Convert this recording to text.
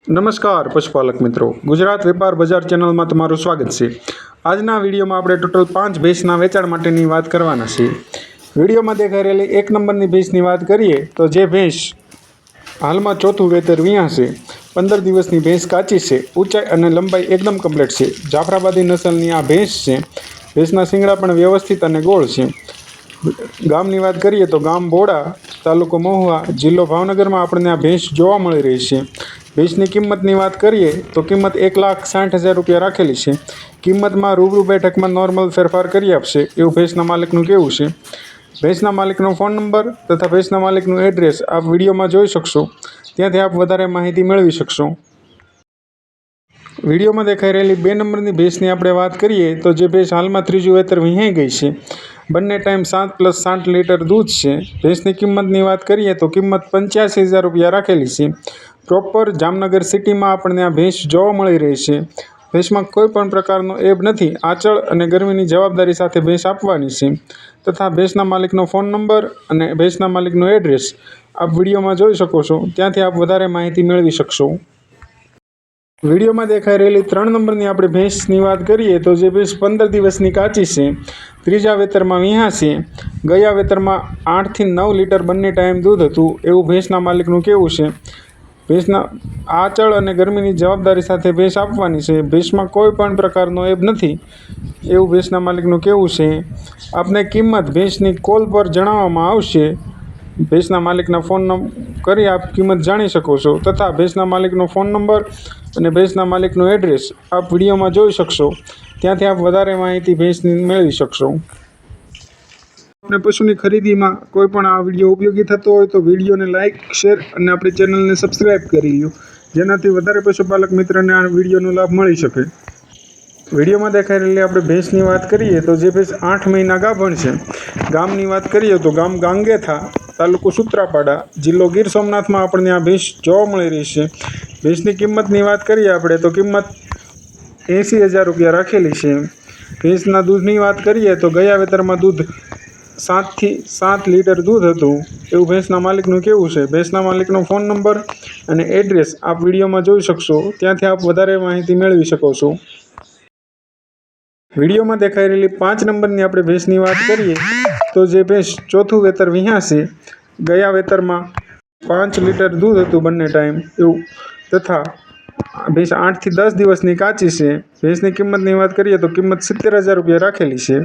નમસ્કાર પશુપાલક મિત્રો, ગુજરાત વેપાર બજાર ચેનલમાં તમારું સ્વાગત છે। આજના વિડીયોમાં આપણે ટોટલ 5 ભેંસના વેચાણ માટેની વાત કરવાના છીએ। વિડીયોમાં દેખાઈ રહેલી 1 નંબરની ભેંસની વાત કરીએ તો જે ભેંસ હાલમાં ચોથું વેતર વિયા છે, 15 દિવસની ભેંસ કાચી છે, ઊંચાઈ અને લંબાઈ એકદમ કમ્પ્લીટ છે, જાફરાબાદી નસલની આ ભેંસ છે। ભેંસના શિંગડા પણ વ્યવસ્થિત અને ગોળ છે। ગામની વાત કરીએ તો ગામ બોડા, તાલુકો મહુવા, જિલ્લો ભાવનગરમાં આપણને આ ભેંસ જોવા મળી રહી છે। ભેંસની કિંમતની વાત કરીએ તો કિંમત 1,60,000 રૂપિયા રાખેલી છે। કિંમતમાં રૂબરૂ બેઠકમાં નોર્મલ ફેરફાર કરી આપશે એવું ભેંસના માલિકનું કહેવું છે। ભેંસના માલિકનો ફોન નંબર તથા ભેંસના માલિકનું એડ્રેસ આપ વિડીયોમાં જોઈ શકશો, ત્યાંથી આપ વધારે માહિતી મેળવી શકશો। વિડીયોમાં દેખાઈ રહેલી 2 નંબરની ભેંસની આપણે વાત કરીએ તો જે ભેંસ હાલમાં ત્રીજું વેતર વિહાઈ ગઈ છે, બંને ટાઈમ 7+7 લીટર દૂધ છે। ભેંસની કિંમતની વાત કરીએ તો કિંમત 85,000 રૂપિયા રાખેલી છે। પ્રોપર જામનગર સિટીમાં આપણને આ ભેંસ જોવા મળી રહી છે। ભેંસમાં કોઈ પણ પ્રકારનો એબ નથી, આંચળ અને ગરમીની જવાબદારી સાથે ભેંસ આપવાની છે તથા ભેંસના માલિકનો ફોન નંબર અને ભેંસના માલિકનું એડ્રેસ આપ વિડીયોમાં જોઈ શકો છો, ત્યાંથી આપ વધારે માહિતી મેળવી શકશો। વિડીયોમાં દેખાઈ રહેલી 3 નંબરની આપણે ભેંસની વાત કરીએ તો જે ભેંસ 15 દિવસની કાચી છે, ત્રીજા વેતરમાં વિહા છે, ગયા વેતરમાં 8 થી 9 લીટર બંને ટાઈમ દૂધ હતું એવું ભેંસના માલિકનું કહેવું છે। ભેંસના આંચળ અને ગરમીની જવાબદારી સાથે ભેંસ આપવાની છે। ભેંસમાં કોઈ પણ પ્રકારનો એબ નથી એવું ભેંસના માલિકનું કહેવું છે। આપને કિંમત ભેંસની કોલ પર જણાવવામાં આવશે। ભેંસના માલિકના ફોન કરી આપ કિંમત જાણી શકો છો તથા ભેંસના માલિકનો ફોન નંબર અને ભેંસના માલિકનું એડ્રેસ આપ વિડીયોમાં જોઈ શકશો, ત્યાંથી આપ વધારે માહિતી ભેંસની મેળવી શકશો। આપણે પશુની ખરીદીમાં કોઈ પણ આ વિડીયો ઉપયોગી થતો હોય તો વિડીયોને લાઇક, શેર અને આપણી ચેનલને સબસ્ક્રાઈબ કરી લો, જેનાથી વધારે પશુપાલક મિત્રને આ વિડીયોનો લાભ મળી શકે। વિડીયોમાં દેખાઈ રહેલી આપણે ભેંસની વાત કરીએ તો જે ભેંસ 8 મહિના ગાભણ છે। ગામની વાત કરીએ તો ગામ ગાંગેથા, તાલુકો સુત્રાપાડા, જિલ્લો ગીર સોમનાથમાં આપણને આ ભેંસ જોવા મળી રહી છે। ભેંસની કિંમતની વાત કરીએ આપણે તો કિંમત 80,000 રૂપિયા રાખેલી છે। ભેંસના દૂધની વાત કરીએ તો ગયા વેતરમાં દૂધ 7 થી 7 લીટર દૂધ હતું એવું ભેંસના માલિકનું કહેવું છે। ભેંસના માલિકનો ફોન નંબર અને એડ્રેસ આપ વિડીયોમાં જોઈ શકશો, ત્યાંથી આપ વધારે માહિતી મેળવી શકો છો। વિડીયોમાં દેખાઈ રહેલી 5 નંબરની આપણે ભેંસની વાત કરીએ તો જે ભેંસ ચોથું વેતર વિહા છે, ગયા વેતરમાં 5 લીટર દૂધ હતું બંને ટાઈમ એવું તથા ભેંસ 8 થી 10 દિવસની કાચી છે। ભેંસની કિંમતની વાત કરીએ તો કિંમત 70,000 રૂપિયા રાખેલી છે।